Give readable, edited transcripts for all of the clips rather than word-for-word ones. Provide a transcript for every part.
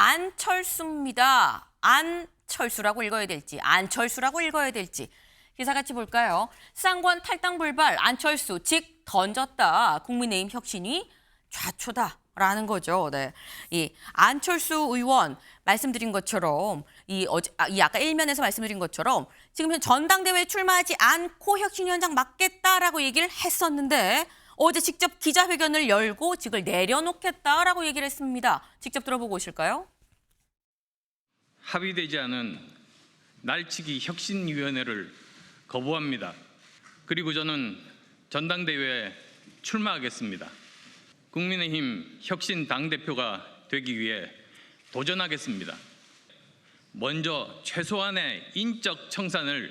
안철수입니다. 안철수라고 읽어야 될지 안철수라고 읽어야 될지 기사 같이 볼까요? 쌍권 탈당 불발 안철수 직 던졌다. 국민의힘 혁신이 좌초다라는 거죠. 네, 이 안철수 의원 말씀드린 것처럼 이 아까 일면에서 말씀드린 것처럼 지금 현 전당대회에 출마하지 않고 혁신위원장 맡겠다라고 얘기를 했었는데 어제 직접 기자회견을 열고 직을 내려놓겠다라고 얘기를 했습니다. 직접 들어보고 오실까요? 합의되지 않은 날치기 혁신위원회를 거부합니다. 그리고 저는 전당대회에 출마하겠습니다. 국민의힘 혁신 당대표가 되기 위해 도전하겠습니다. 먼저 최소한의 인적 청산을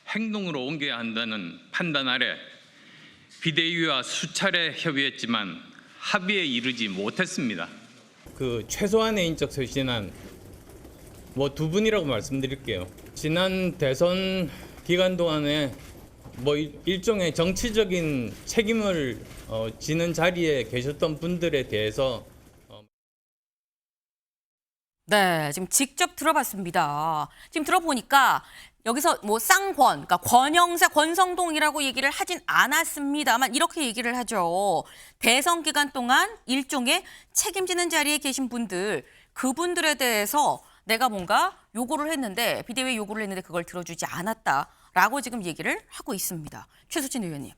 행동으로 옮겨야 한다는 판단 아래 비대위와 수차례 협의했지만 합의에 이르지 못했습니다. 그 최소한의 인적 쇄신안 두 분이라고 말씀드릴게요. 지난 대선 기간 동안에 일종의 정치적인 책임을 지는 자리에 계셨던 분들에 대해서 네, 지금 직접 들어봤습니다. 지금 들어보니까 여기서 쌍권, 그러니까 권영세, 권성동이라고 얘기를 하진 않았습니다만 이렇게 얘기를 하죠. 대선 기간 동안 일종의 책임지는 자리에 계신 분들, 그분들에 대해서 내가 뭔가 요구를 했는데 비대위에 요구를 했는데 그걸 들어주지 않았다라고 지금 얘기를 하고 있습니다. 최수진 의원님.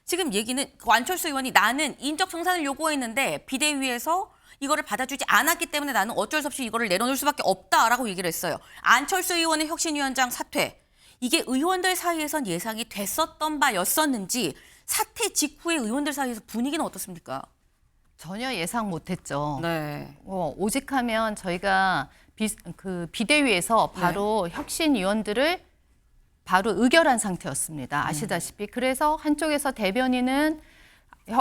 지금 얘기는 안철수 의원이 나는 인적 청산을 요구했는데 비대위에서 이거를 받아주지 않았기 때문에 나는 어쩔 수 없이 이거를 내려놓을 수밖에 없다라고 얘기를 했어요. 안철수 의원의 혁신위원장 사퇴. 이게 의원들 사이에선 예상이 됐었던 바였었는지 사퇴 직후에 의원들 사이에서 분위기는 어떻습니까? 전혀 예상 못했죠. 네. 오직하면 저희가 비대위에서 바로 혁신위원들을 바로 의결한 상태였습니다. 아시다시피. 그래서 한쪽에서 대변인은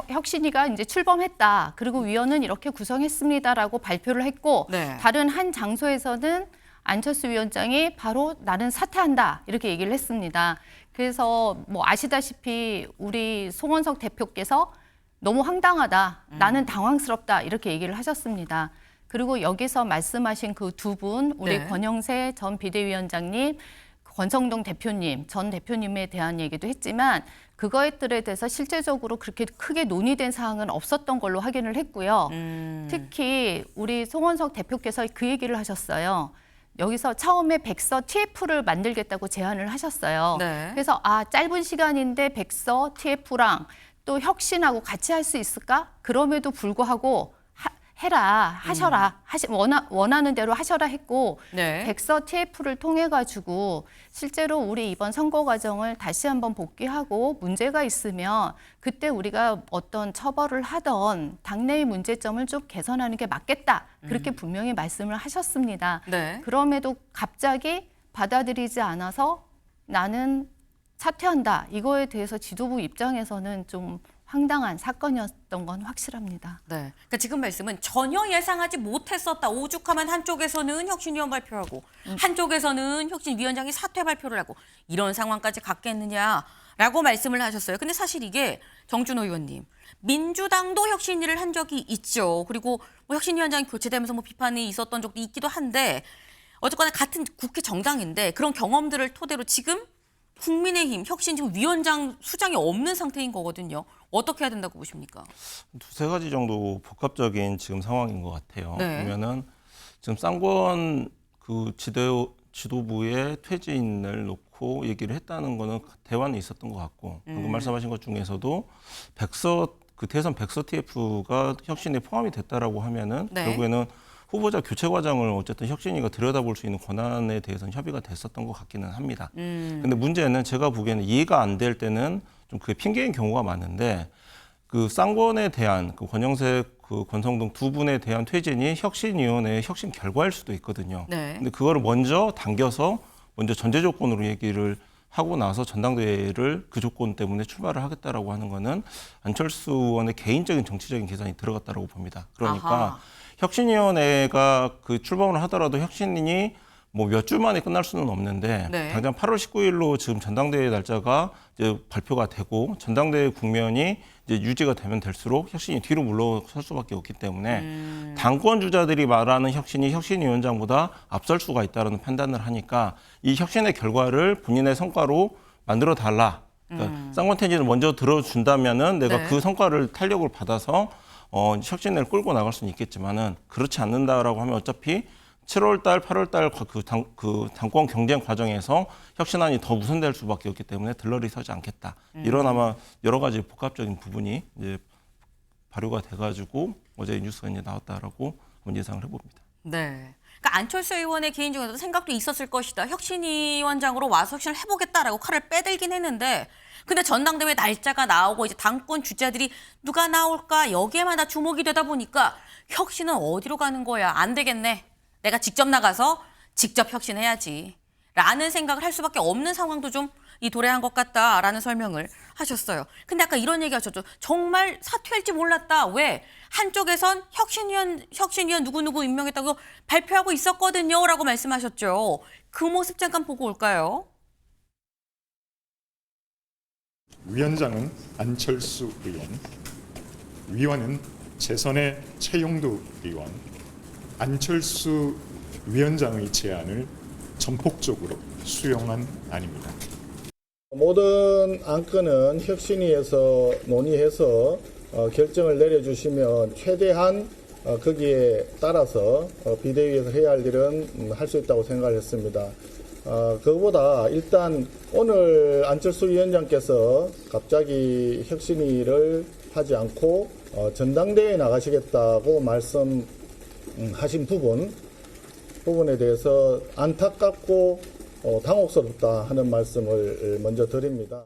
혁신위가 이제 출범했다. 그리고 위원은 이렇게 구성했습니다라고 발표를 했고 네. 다른 한 장소에서는 안철수 위원장이 바로 나는 사퇴한다. 이렇게 얘기를 했습니다. 그래서 아시다시피 우리 송원석 대표께서 너무 황당하다. 나는 당황스럽다. 이렇게 얘기를 하셨습니다. 그리고 여기서 말씀하신 그 두 분, 우리 네. 권영세 전 비대위원장님, 권성동 대표님, 전 대표님에 대한 얘기도 했지만 그것들에 대해서 실제적으로 그렇게 크게 논의된 사항은 없었던 걸로 확인을 했고요. 특히 우리 송원석 대표께서 그 얘기를 하셨어요. 여기서 처음에 백서 TF를 만들겠다고 제안을 하셨어요. 네. 그래서 짧은 시간인데 백서 TF랑 또 혁신하고 같이 할 수 있을까? 그럼에도 불구하고 하셔라. 원하는 대로 하셔라 했고 네. 백서 TF를 통해 가지고 실제로 우리 이번 선거 과정을 다시 한번 복귀하고 문제가 있으면 그때 우리가 어떤 처벌을 하던 당내의 문제점을 좀 개선하는 게 맞겠다. 그렇게 분명히 말씀을 하셨습니다. 네. 그럼에도 갑자기 받아들이지 않아서 나는 사퇴한다. 이거에 대해서 지도부 입장에서는 좀 황당한 사건이었던 건 확실합니다. 네. 그러니까 지금 말씀은 전혀 예상하지 못했었다. 오죽하면 한쪽에서는 혁신위원 발표하고 한쪽에서는 혁신위원장이 사퇴 발표를 하고 이런 상황까지 갔겠느냐라고 말씀을 하셨어요. 근데 사실 이게 정준호 의원님, 민주당도 혁신위를 한 적이 있죠. 그리고 혁신위원장이 교체되면서 비판이 있었던 적도 있기도 한데 어쨌거나 같은 국회 정당인데 그런 경험들을 토대로 지금 국민의힘 혁신 지금 위원장 수장이 없는 상태인 거거든요. 어떻게 해야 된다고 보십니까? 두세 가지 정도 복합적인 지금 상황인 것 같아요. 네. 보면은 지금 쌍권 지도부의 퇴진을 놓고 얘기를 했다는 거는 대화는 있었던 것 같고 방금 말씀하신 것 중에서도 대선 백서 TF가 혁신에 포함이 됐다라고 하면은 네. 결국에는 후보자 교체 과정을 어쨌든 혁신위가 들여다볼 수 있는 권한에 대해서는 협의가 됐었던 것 같기는 합니다. 근데 문제는 제가 보기에는 이해가 안 될 때는 좀 그게 핑계인 경우가 많은데 그 쌍권에 대한 그 권영세 권성동 두 분에 대한 퇴진이 혁신위원회의 혁신 결과일 수도 있거든요. 네. 근데 그거를 먼저 당겨서 전제 조건으로 얘기를 하고 나서 전당대회를 그 조건 때문에 출마를 하겠다라고 하는 거는 안철수 의원의 개인적인 정치적인 계산이 들어갔다라고 봅니다. 그러니까 아하. 혁신위원회가 그 출범을 하더라도 혁신이 뭐 몇 주 만에 끝날 수는 없는데 네. 당장 8월 19일로 지금 전당대회 날짜가 이제 발표가 되고 전당대회 국면이 이제 유지가 되면 될수록 혁신이 뒤로 물러설 수밖에 없기 때문에 당권 주자들이 말하는 혁신이 혁신위원장보다 앞설 수가 있다는 판단을 하니까 이 혁신의 결과를 본인의 성과로 만들어 달라. 그러니까 쌍권퇴진을 먼저 들어준다면은 내가 네. 그 성과를 탄력을 받아서 혁신을 끌고 나갈 수는 있겠지만은 그렇지 않는다라고 하면 어차피 7월 달, 8월 달 그 당권 경쟁 과정에서 혁신안이 더 우선될 수밖에 없기 때문에 들러리 서지 않겠다. 이런 아마 여러 가지 복합적인 부분이 이제 발효가 돼가지고 어제 뉴스가 이제 나왔다라고 한번 예상을 해봅니다. 네. 그러니까 안철수 의원의 개인적인 생각도 있었을 것이다. 혁신위원장으로 와서 혁신을 해보겠다라고 칼을 빼들긴 했는데 근데 전당대회 날짜가 나오고 이제 당권 주자들이 누가 나올까 여기에만 다 주목이 되다 보니까 혁신은 어디로 가는 거야. 안 되겠네. 내가 직접 나가서 직접 혁신해야지. 라는 생각을 할 수밖에 없는 상황도 좀 이 도래한 것 같다라는 설명을 하셨어요. 근데 아까 이런 얘기 하셨죠. 정말 사퇴할지 몰랐다. 왜? 한쪽에선 혁신위원 누구누구 임명했다고 발표하고 있었거든요. 라고 말씀하셨죠. 그 모습 잠깐 보고 올까요? 위원장은 안철수 의원, 위원은 재선의 최영두 의원, 안철수 위원장의 제안을 전폭적으로 수용한 안입니다. 모든 안건은 혁신위에서 논의해서 결정을 내려주시면 최대한 거기에 따라서 비대위에서 해야 할 일은 할 수 있다고 생각을 했습니다. 그거보다 일단 오늘 안철수 위원장께서 갑자기 혁신위를 하지 않고 전당대회에 나가시겠다고 말씀하신 부분에 대해서 안타깝고 당혹스럽다 하는 말씀을 먼저 드립니다.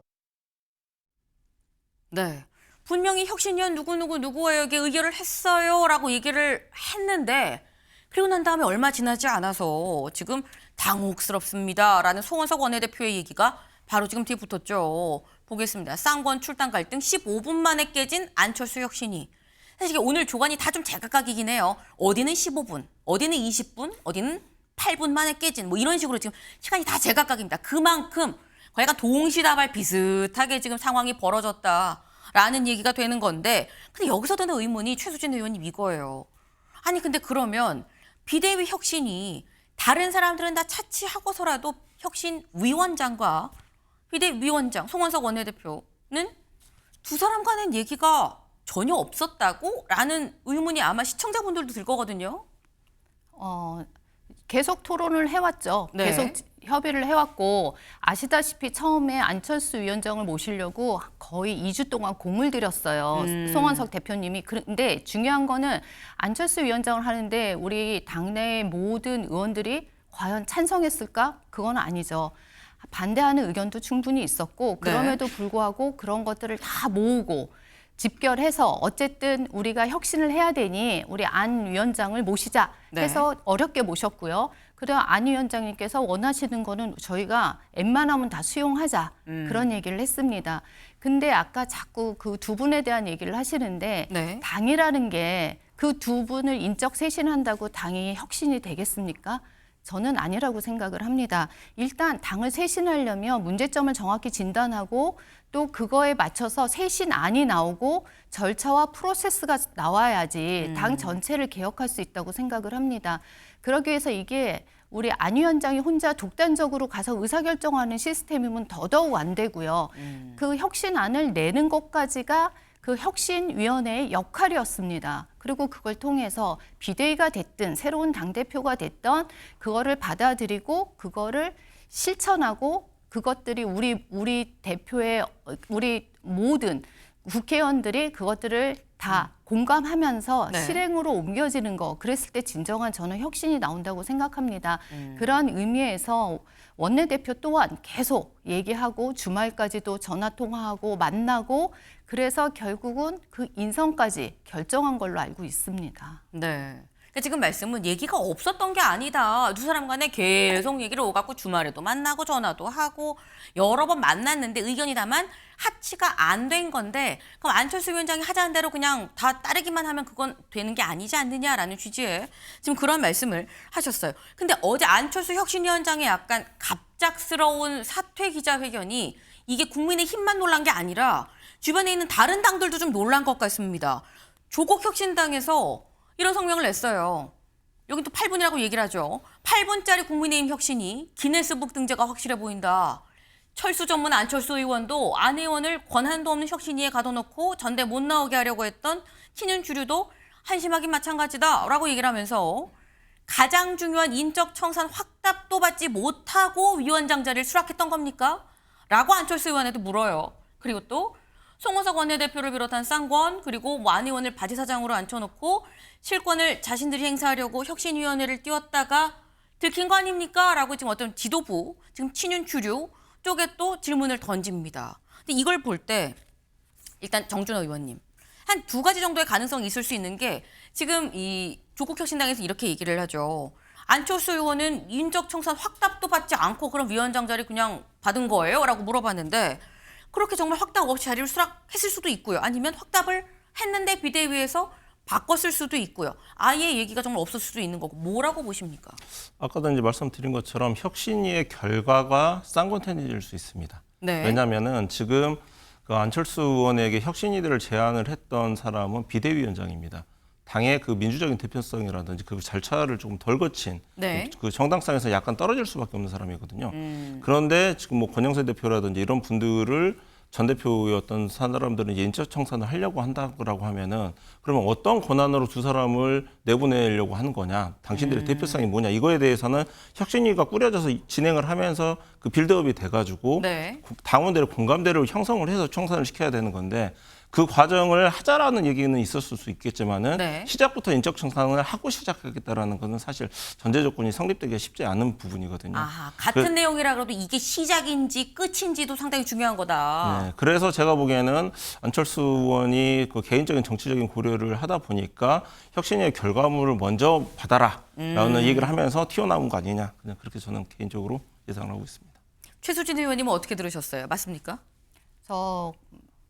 네. 분명히 혁신위원 누구에게 의결을 했어요라고 얘기를 했는데 그리고 난 다음에 얼마 지나지 않아서 지금 당혹스럽습니다라는 송원석 원내대표의 얘기가 바로 지금 뒤에 붙었죠. 보겠습니다. 쌍권 출당 갈등 15분 만에 깨진 안철수 혁신위. 사실 오늘 조간이 다 좀 제각각이긴 해요. 어디는 15분, 어디는 20분, 어디는 8분 만에 깨진 뭐 이런 식으로 지금 시간이 다 제각각입니다. 그만큼 거의 약간 동시다발 비슷하게 지금 상황이 벌어졌다라는 얘기가 되는 건데 근데 여기서 드는 의문이 최수진 의원님 이거예요. 아니 근데 그러면 비대위 혁신이 다른 사람들은 다 차치하고서라도 혁신위원장과 비대위원장 송원석 원내대표는 두 사람 간의 얘기가 전혀 없었다고? 라는 의문이 아마 시청자분들도 들 거거든요. 계속 토론을 해왔죠. 네. 계속 협의를 해왔고 아시다시피 처음에 안철수 위원장을 모시려고 거의 2주 동안 공을 들였어요. 송원석 대표님이. 그런데 중요한 거는 안철수 위원장을 하는데 우리 당내의 모든 의원들이 과연 찬성했을까? 그건 아니죠. 반대하는 의견도 충분히 있었고 그럼에도 불구하고 그런 것들을 다 모으고 집결해서 어쨌든 우리가 혁신을 해야 되니 우리 안 위원장을 모시자 해서 어렵게 모셨고요. 그래서 안 위원장님께서 원하시는 거는 저희가 웬만하면 다 수용하자 그런 얘기를 했습니다. 근데 아까 자꾸 그 두 분에 대한 얘기를 하시는데 당이라는 게 그 두 분을 인적 쇄신한다고 당이 혁신이 되겠습니까? 저는 아니라고 생각을 합니다. 일단 당을 쇄신하려면 문제점을 정확히 진단하고 또 그거에 맞춰서 쇄신안이 나오고 절차와 프로세스가 나와야지 당 전체를 개혁할 수 있다고 생각을 합니다. 그러기 위해서 이게 우리 안 위원장이 혼자 독단적으로 가서 의사결정하는 시스템이면 더더욱 안 되고요. 그 혁신안을 내는 것까지가 그 혁신위원회의 역할이었습니다. 그리고 그걸 통해서 비대위가 됐든 새로운 당대표가 됐던 그거를 받아들이고 그거를 실천하고 그것들이 우리 대표의 우리 모든 국회의원들이 그것들을 다 공감하면서 실행으로 옮겨지는 거. 그랬을 때 진정한 저는 혁신이 나온다고 생각합니다. 그런 의미에서 원내대표 또한 계속 얘기하고 주말까지도 전화통화하고 만나고 그래서 결국은 그 인선까지 결정한 걸로 알고 있습니다. 네. 그러니까 지금 말씀은 얘기가 없었던 게 아니다. 두 사람 간에 계속 얘기를 오갖고 주말에도 만나고 전화도 하고 여러 번 만났는데 의견이 다만 합치가 안 된 건데 그럼 안철수 위원장이 하자는 대로 그냥 다 따르기만 하면 그건 되는 게 아니지 않느냐라는 취지의 지금 그런 말씀을 하셨어요. 근데 어제 안철수 혁신위원장의 약간 갑작스러운 사퇴 기자회견이 이게 국민의힘만 놀란 게 아니라 주변에 있는 다른 당들도 좀 놀란 것 같습니다. 조국 혁신당에서 이런 성명을 냈어요. 여기 또 8분이라고 얘기를 하죠. 8분짜리 국민의힘 혁신이 기네스북 등재가 확실해 보인다. 철수 전문 안철수 의원도 안 의원을 권한도 없는 혁신위에 가둬놓고 전대 못 나오게 하려고 했던 친윤 주류도 한심하긴 마찬가지다라고 얘기를 하면서 가장 중요한 인적 청산 확답도 받지 못하고 위원장 자리를 수락했던 겁니까? 라고 안철수 의원에도 물어요. 그리고 또 송원석 원내대표를 비롯한 쌍권 그리고 안 의원을 바지사장으로 앉혀놓고 실권을 자신들이 행사하려고 혁신위원회를 띄웠다가 들킨 거 아닙니까? 라고 지금 어떤 지도부, 지금 친윤 주류 쪽에 또 질문을 던집니다. 근데 이걸 볼 때 일단 정준호 의원님 한 두 가지 정도의 가능성이 있을 수 있는 게 지금 이 조국 혁신당에서 이렇게 얘기를 하죠. 안철수 의원은 인적 청산 확답도 받지 않고 그럼 위원장 자리 그냥 받은 거예요? 라고 물어봤는데 그렇게 정말 확답 없이 자리를 수락했을 수도 있고요. 아니면 확답을 했는데 비대위에서 바꿨을 수도 있고요. 아예 얘기가 정말 없을 수도 있는 거고 뭐라고 보십니까? 아까도 이제 말씀드린 것처럼 혁신위의 결과가 쌍권텐일 수 있습니다. 네. 왜냐하면은 지금 그 안철수 의원에게 혁신위들을 제안을 했던 사람은 비대위원장입니다. 당의 그 민주적인 대표성이라든지 그 절차를 조금 덜 거친 네. 그 정당성에서 약간 떨어질 수밖에 없는 사람이거든요. 그런데 지금 뭐 권영세 대표라든지 이런 분들을 전 대표였던 사람들은 인적 청산을 하려고 한다고 하면은 그러면 어떤 권한으로 두 사람을 내보내려고 하는 거냐, 당신들의 대표성이 뭐냐 이거에 대해서는 혁신위가 꾸려져서 진행을 하면서 그 빌드업이 돼가지고 네. 당원들의 공감대를 형성을 해서 청산을 시켜야 되는 건데 그 과정을 하자라는 얘기는 있었을 수 있겠지만은 네. 시작부터 인적 청산을 하고 시작하겠다라는 것은 사실 전제 조건이 성립되기가 쉽지 않은 부분이거든요. 아하, 같은 내용이라 그래도 이게 시작인지 끝인지도 상당히 중요한 거다. 네, 그래서 제가 보기에는 안철수 의원이 그 개인적인 정치적인 고려를 하다 보니까 혁신의 결과물을 먼저 받아라라는 얘기를 하면서 튀어나온 거 아니냐, 그냥 그렇게 저는 개인적으로 예상을 하고 있습니다. 최수진 의원님은 어떻게 들으셨어요? 맞습니까? 저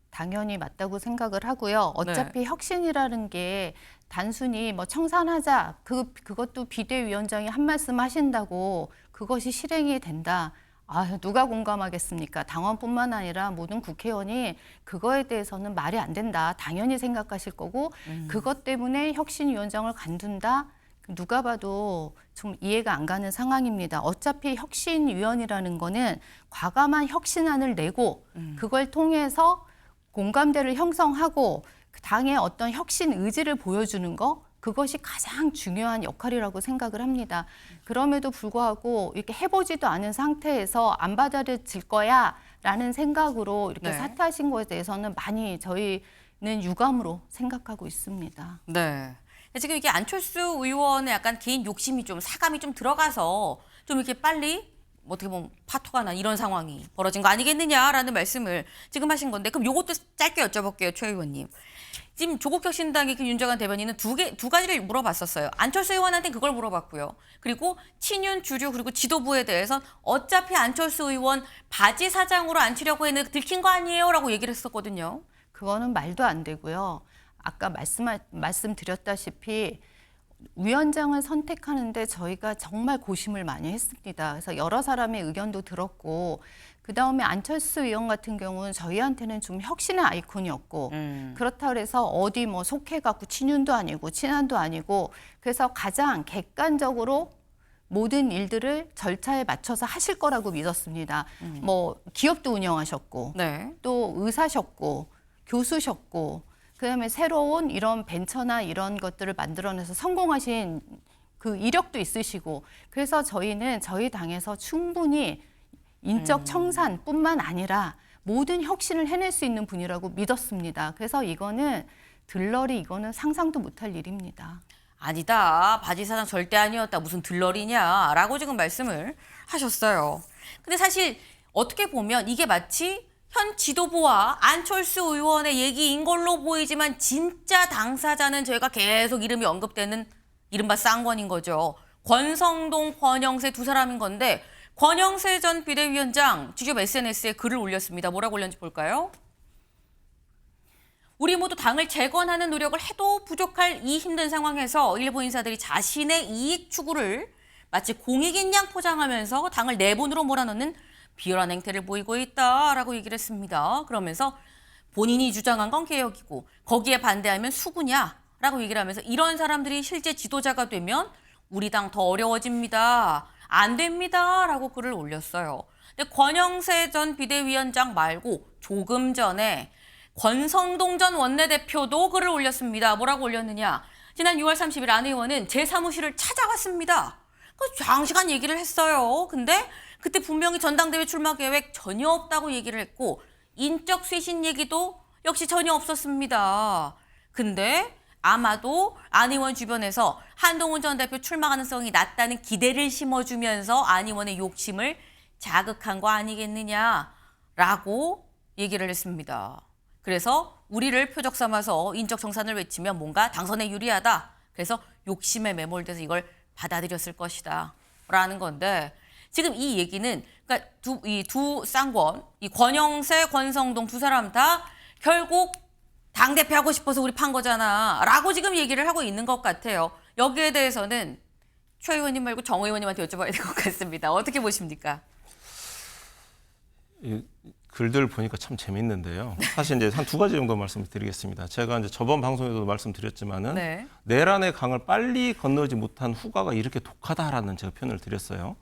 당연히 맞다고 생각을 하고요. 어차피 네. 혁신이라는 게 단순히 뭐 청산하자 그것도 비대위원장이 한 말씀 하신다고 그것이 실행이 된다. 아, 누가 공감하겠습니까? 당원뿐만 아니라 모든 국회의원이 그거에 대해서는 말이 안 된다. 당연히 생각하실 거고 그것 때문에 혁신위원장을 간둔다. 누가 봐도 좀 이해가 안 가는 상황입니다. 어차피 혁신위원이라는 거는 과감한 혁신안을 내고 그걸 통해서 공감대를 형성하고 당의 어떤 혁신 의지를 보여주는 거 그것이 가장 중요한 역할이라고 생각을 합니다. 그럼에도 불구하고 이렇게 해보지도 않은 상태에서 안 받아들일 거야 라는 생각으로 이렇게 네. 사퇴하신 것에 대해서는 많이 저희는 유감으로 생각하고 있습니다. 네. 지금 이게 안철수 의원의 약간 개인 욕심이 좀 사감이 좀 들어가서 좀 이렇게 빨리 어떻게 보면 파토가 난 이런 상황이 벌어진 거 아니겠느냐라는 말씀을 지금 하신 건데 그럼 요것도 짧게 여쭤볼게요, 최 의원님. 지금 조국혁신당의 그 윤정한 대변인은 두 가지를 물어봤었어요. 안철수 의원한테 그걸 물어봤고요. 그리고 친윤 주류 그리고 지도부에 대해서 어차피 안철수 의원 바지 사장으로 앉히려고 했는데 들킨 거 아니에요라고 얘기를 했었거든요. 그거는 말도 안 되고요. 아까 말씀드렸다시피 위원장을 선택하는데 저희가 정말 고심을 많이 했습니다. 그래서 여러 사람의 의견도 들었고 그다음에 안철수 의원 같은 경우는 저희한테는 좀 혁신의 아이콘이었고 그렇다 그래서 어디 뭐 속해갖고 친윤도 아니고 친한도 아니고 그래서 가장 객관적으로 모든 일들을 절차에 맞춰서 하실 거라고 믿었습니다. 뭐 기업도 운영하셨고 네. 또 의사셨고 교수셨고 그다음에 새로운 이런 벤처나 이런 것들을 만들어내서 성공하신 그 이력도 있으시고 그래서 저희는 저희 당에서 충분히 인적 청산뿐만 아니라 모든 혁신을 해낼 수 있는 분이라고 믿었습니다. 그래서 이거는 이거는 상상도 못할 일입니다. 아니다. 바지 사장 절대 아니었다. 무슨 들러리냐라고 지금 말씀을 하셨어요. 근데 사실 어떻게 보면 이게 마치 현 지도부와 안철수 의원의 얘기인 걸로 보이지만 진짜 당사자는 저희가 계속 이름이 언급되는 이른바 쌍권인 거죠. 권성동, 권영세 두 사람인 건데 권영세 전 비대위원장 직접 SNS에 글을 올렸습니다. 뭐라고 올렸는지 볼까요? 우리 모두 당을 재건하는 노력을 해도 부족할 이 힘든 상황에서 일부 인사들이 자신의 이익 추구를 마치 공익인 양 포장하면서 당을 내분으로 몰아넣는 비열한 행태를 보이고 있다라고 얘기를 했습니다. 그러면서 본인이 주장한 건 개혁이고 거기에 반대하면 수구냐라고 얘기를 하면서 이런 사람들이 실제 지도자가 되면 우리 당 더 어려워집니다. 안 됩니다. 라고 글을 올렸어요. 근데 권영세 전 비대위원장 말고 조금 전에 권성동 전 원내대표도 글을 올렸습니다. 뭐라고 올렸느냐. 지난 6월 30일 안 의원은 제 사무실을 찾아왔습니다. 장시간 얘기를 했어요. 근데 그때 분명히 전당대회 출마 계획 전혀 없다고 얘기를 했고 인적 쇄신 얘기도 역시 전혀 없었습니다. 근데 아마도 안 의원 주변에서 한동훈 전 대표 출마 가능성이 낮다는 기대를 심어주면서 안 의원의 욕심을 자극한 거 아니겠느냐라고 얘기를 했습니다. 그래서 우리를 표적 삼아서 인적 정산을 외치면 뭔가 당선에 유리하다. 그래서 욕심에 매몰돼서 이걸 받아들였을 것이다. 라는 건데 지금 이 얘기는 그러니까 이 두 쌍권, 이 권영세, 권성동 두 사람 다 결국 당대표 하고 싶어서 우리 판 거잖아. 라고 지금 얘기를 하고 있는 것 같아요. 여기에 대해서는 최 의원님 말고 정 의원님한테 여쭤봐야 될 것 같습니다. 어떻게 보십니까? 이 글들 보니까 참 재밌는데요. 사실 이제 한 두 가지 정도 말씀드리겠습니다. 제가 이제 저번 방송에도 말씀드렸지만은 네. 내란의 강을 빨리 건너지 못한 후과가 이렇게 독하다라는 제가 표현을 드렸어요.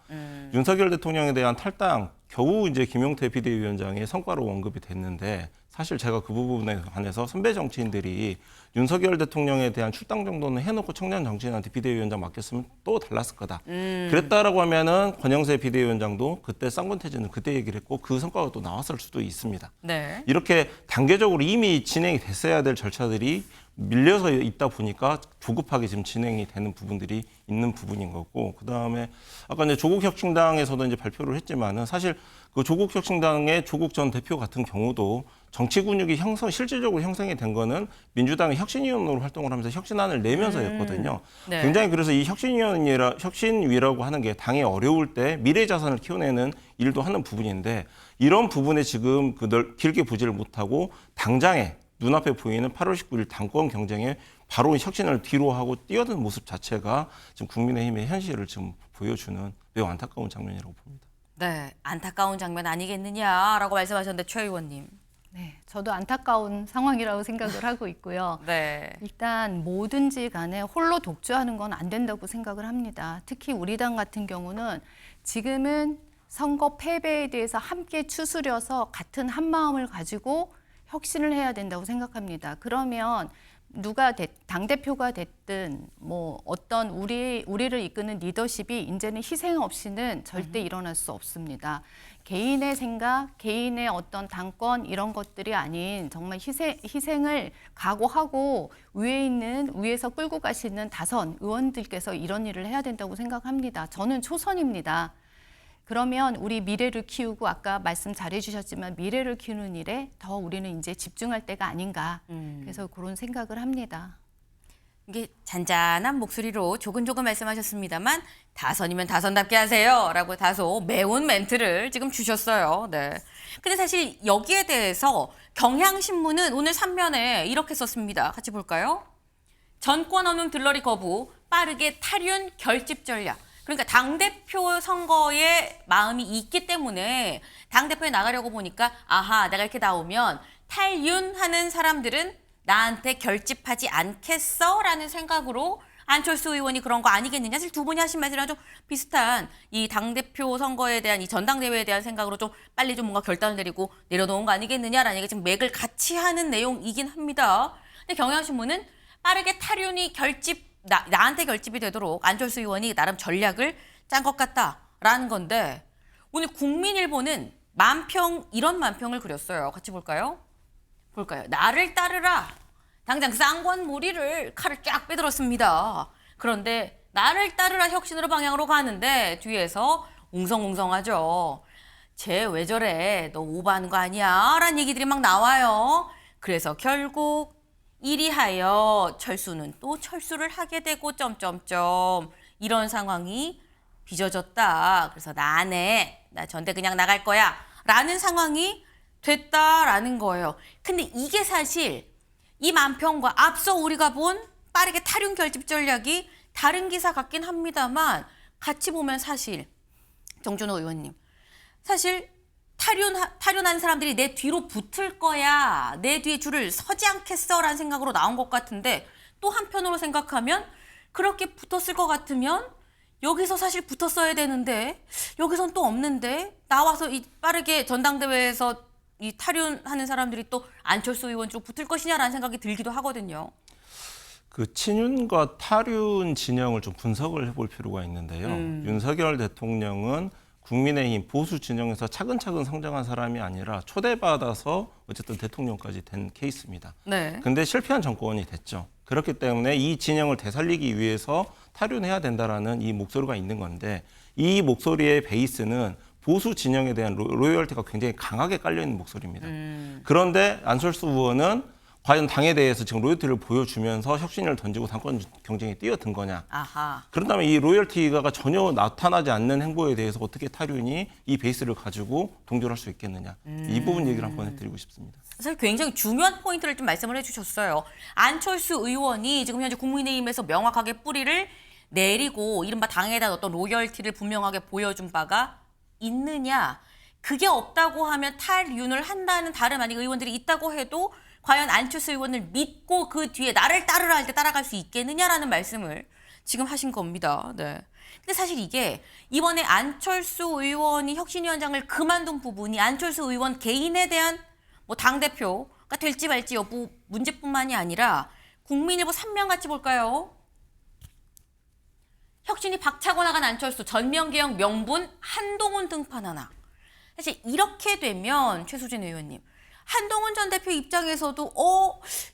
윤석열 대통령에 대한 탈당 겨우 이제 김용태 비대위원장의 성과로 언급이 됐는데 사실 제가 그 부분에 관해서 선배 정치인들이 윤석열 대통령에 대한 출당 정도는 해놓고 청년 정치인한테 비대위원장 맡겼으면 또 달랐을 거다. 그랬다라고 하면은 권영세 비대위원장도 그때 쌍권태제는 그때 얘기를 했고 그 성과가 또 나왔을 수도 있습니다. 네. 이렇게 단계적으로 이미 진행이 됐어야 될 절차들이 밀려서 있다 보니까 조급하게 지금 진행이 되는 부분들이 있는 부분인 거고, 그 다음에 아까 이제 조국혁신당에서도 이제 발표를 했지만은 사실 그 조국혁신당의 조국 전 대표 같은 경우도 정치 근육이 실질적으로 형성이 된 거는 민주당의 혁신위원으로 활동을 하면서 혁신안을 내면서였거든요. 네. 굉장히 그래서 이 혁신위라고 하는 게 당이 어려울 때 미래 자산을 키워내는 일도 하는 부분인데 이런 부분에 지금 길게 보지를 못하고 당장에 눈앞에 보이는 8월 19일 당권 경쟁에 바로 혁신을 뒤로 하고 뛰어드는 모습 자체가 지금 국민의힘의 현실을 지금 보여주는 매우 안타까운 장면이라고 봅니다. 네, 안타까운 장면 아니겠느냐라고 말씀하셨는데 최 의원님. 네, 저도 안타까운 상황이라고 생각을 하고 있고요. 네. 일단 뭐든지 간에 홀로 독주하는 건 안 된다고 생각을 합니다. 특히 우리 당 같은 경우는 지금은 선거 패배에 대해서 함께 추스려서 같은 한 마음을 가지고 혁신을 해야 된다고 생각합니다. 그러면 누가 당대표가 됐든 뭐 어떤 우리를 이끄는 리더십이 이제는 희생 없이는 절대 일어날 수 없습니다. 개인의 생각, 개인의 어떤 당권 이런 것들이 아닌 정말 희생을 각오하고 위에서 끌고 가시는 다선 의원들께서 이런 일을 해야 된다고 생각합니다. 저는 초선입니다. 그러면 우리 미래를 키우고 아까 말씀 잘해주셨지만 미래를 키우는 일에 더 우리는 이제 집중할 때가 아닌가. 그래서 그런 생각을 합니다. 이게 잔잔한 목소리로 조근조근 말씀하셨습니다만 다선이면 다선답게 하세요라고 다소 매운 멘트를 지금 주셨어요. 네. 근데 사실 여기에 대해서 경향신문은 오늘 3면에 이렇게 썼습니다. 같이 볼까요? 전권 없는 들러리 거부, 빠르게 탈윤 결집 전략. 그러니까 당대표 선거에 마음이 있기 때문에 당대표에 나가려고 보니까 아하 내가 이렇게 나오면 탈윤하는 사람들은 나한테 결집하지 않겠어? 라는 생각으로 안철수 의원이 그런 거 아니겠느냐. 사실 두 분이 하신 말이랑 좀 비슷한 이 당대표 선거에 대한 이 전당대회에 대한 생각으로 좀 빨리 좀 뭔가 결단을 내리고 내려놓은 거 아니겠느냐라는 얘기 지금 맥을 같이 하는 내용이긴 합니다. 근데 경향신문은 빠르게 탈윤이 나한테 결집이 되도록 안철수 의원이 나름 전략을 짠 것 같다라는 건데 오늘 국민일보는 이런 만평을 그렸어요. 같이 볼까요? 나를 따르라. 당장 쌍권무리를 칼을 쫙 빼들었습니다. 그런데 나를 따르라 혁신으로 방향으로 가는데 뒤에서 웅성웅성하죠. 쟤 왜 저래? 너 오버하는 거 아니야? 라는 얘기들이 막 나와요. 그래서 결국 이리하여 철수는 또 철수를 하게 되고 점점점 이런 상황이 빚어졌다. 그래서 나 전대 그냥 나갈 거야 라는 상황이 됐다라는 거예요. 근데 이게 사실 이 만평과 앞서 우리가 본 빠르게 탈윤 결집 전략이 다른 기사 같긴 합니다만 같이 보면 사실 정준호 의원님 사실 탈윤한 사람들이 내 뒤로 붙을 거야. 내 뒤에 줄을 서지 않겠어라는 생각으로 나온 것 같은데 또 한편으로 생각하면 그렇게 붙었을 것 같으면 여기서 사실 붙었어야 되는데 여기선 또 없는데 나와서 이 빠르게 전당대회에서 이 탈윤하는 사람들이 또 안철수 의원 쪽 붙을 것이냐라는 생각이 들기도 하거든요. 그 친윤과 탈윤 진영을 좀 분석을 해볼 필요가 있는데요. 윤석열 대통령은 국민의힘 보수 진영에서 차근차근 성장한 사람이 아니라 초대받아서 어쨌든 대통령까지 된 케이스입니다. 네. 근데 실패한 정권이 됐죠. 그렇기 때문에 이 진영을 되살리기 위해서 탈윤해야 된다라는 이 목소리가 있는 건데 이 목소리의 베이스는 보수 진영에 대한 로열티가 굉장히 강하게 깔려있는 목소리입니다. 그런데 안철수 의원은 과연 당에 대해서 지금 로열티를 보여주면서 혁신을 던지고 당권 경쟁에 뛰어든 거냐. 아하. 그렇다면 이 로열티가 전혀 나타나지 않는 행보에 대해서 어떻게 탈윤이 이 베이스를 가지고 동조할 수 있겠느냐. 이 부분 얘기를 한번 해드리고 싶습니다. 사실 굉장히 중요한 포인트를 좀 말씀을 해주셨어요. 안철수 의원이 지금 현재 국민의힘에서 명확하게 뿌리를 내리고 이른바 당에 대한 어떤 로열티를 분명하게 보여준 바가 있느냐. 그게 없다고 하면 탈윤을 한다는 다른 아닌 의원들이 있다고 해도 과연 안철수 의원을 믿고 그 뒤에 나를 따르라 할 때 따라갈 수 있겠느냐라는 말씀을 지금 하신 겁니다. 네. 근데 사실 이게 이번에 안철수 의원이 혁신위원장을 그만둔 부분이 안철수 의원 개인에 대한 뭐 당대표가 될지 말지 여부 문제뿐만이 아니라 국민일보 3면 같이 볼까요? 혁신이 박차고 나간 안철수 전면개혁 명분 한동훈 등판 하나. 사실 이렇게 되면 최수진 의원님 한동훈 전 대표 입장에서도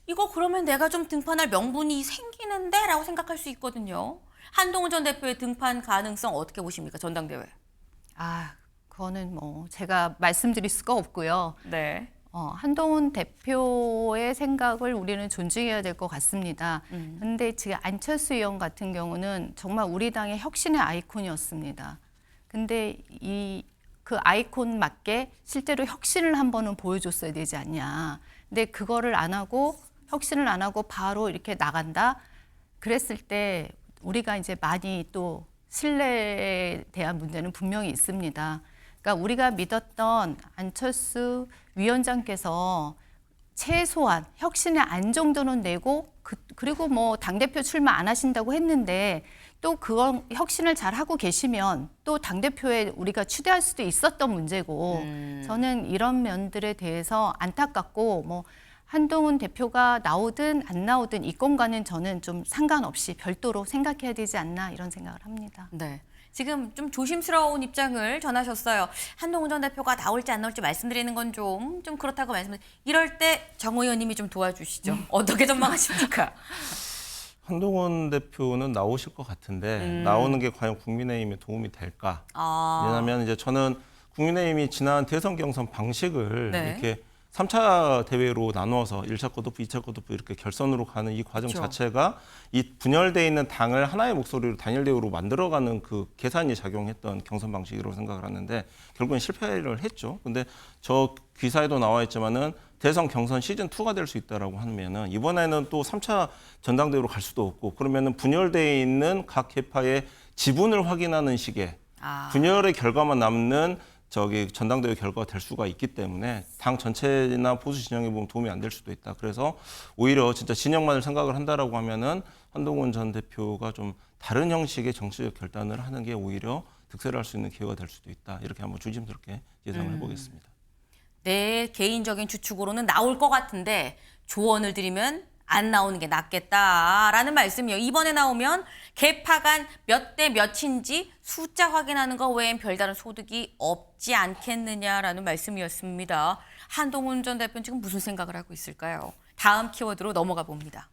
이거 그러면 내가 좀 등판할 명분이 생기는데? 라고 생각할 수 있거든요. 한동훈 전 대표의 등판 가능성 어떻게 보십니까? 전당대회. 그거는 뭐 제가 말씀드릴 수가 없고요. 네. 한동훈 대표의 생각을 우리는 존중해야 될 것 같습니다. 그런데 지금 안철수 의원 같은 경우는 정말 우리 당의 혁신의 아이콘이었습니다. 근데 그 아이콘 맞게 실제로 혁신을 한 번은 보여줬어야 되지 않냐. 근데 그거를 안 하고 혁신을 안 하고 바로 이렇게 나간다. 그랬을 때 우리가 이제 많이 또 신뢰에 대한 문제는 분명히 있습니다. 그러니까 우리가 믿었던 안철수 위원장께서 최소한 혁신의 안 정도는 내고 그리고 뭐 당대표 출마 안 하신다고 했는데 또 그건 혁신을 잘 하고 계시면 또 당대표에 우리가 추대할 수도 있었던 문제고 저는 이런 면들에 대해서 안타깝고 뭐 한동훈 대표가 나오든 안 나오든 이건과는 저는 좀 상관없이 별도로 생각해야 되지 않나 이런 생각을 합니다. 네. 지금 좀 조심스러운 입장을 전하셨어요. 한동훈 전 대표가 나올지 안 나올지 말씀드리는 건 좀 그렇다고 이럴 때 정 의원님이 좀 도와주시죠. 어떻게 전망하십니까? 한동훈 대표는 나오실 것 같은데 나오는 게 과연 국민의힘에 도움이 될까? 왜냐하면 이제 저는 국민의힘이 지난 대선 경선 방식을 네. 이렇게 3차 대회로 나누어서 1차 거두부, 2차 거두부 이렇게 결선으로 가는 이 과정 그렇죠. 자체가 이 분열돼 있는 당을 하나의 목소리로 단일 대우로 만들어가는 그 계산이 작용했던 경선 방식이라고 생각을 하는데 결국엔 실패를 했죠. 근데 저 기사에도 나와 있지만은 대선 경선 시즌 2가 될 수 있다라고 하면은 이번에는 또 3차 전당대회로 갈 수도 없고 그러면은 분열돼 있는 각 계파의 지분을 확인하는 식의 분열의 결과만 남는 전당대회 결과가 될 수가 있기 때문에 당 전체나 보수 진영에 보면 도움이 안 될 수도 있다. 그래서 오히려 진짜 진영만을 생각을 한다라고 하면은 한동훈 전 대표가 좀 다른 형식의 정치적 결단을 하는 게 오히려 득세를 할 수 있는 기회가 될 수도 있다. 이렇게 한번 조심스럽게 예상을 해보겠습니다. 내 개인적인 추측으로는 나올 것 같은데 조언을 드리면 안 나오는 게 낫겠다라는 말씀이에요. 이번에 나오면 개파 간 몇 대 몇인지 숫자 확인하는 거 외엔 별다른 소득이 없지 않겠느냐라는 말씀이었습니다. 한동훈 전 대표는 지금 무슨 생각을 하고 있을까요? 다음 키워드로 넘어가 봅니다.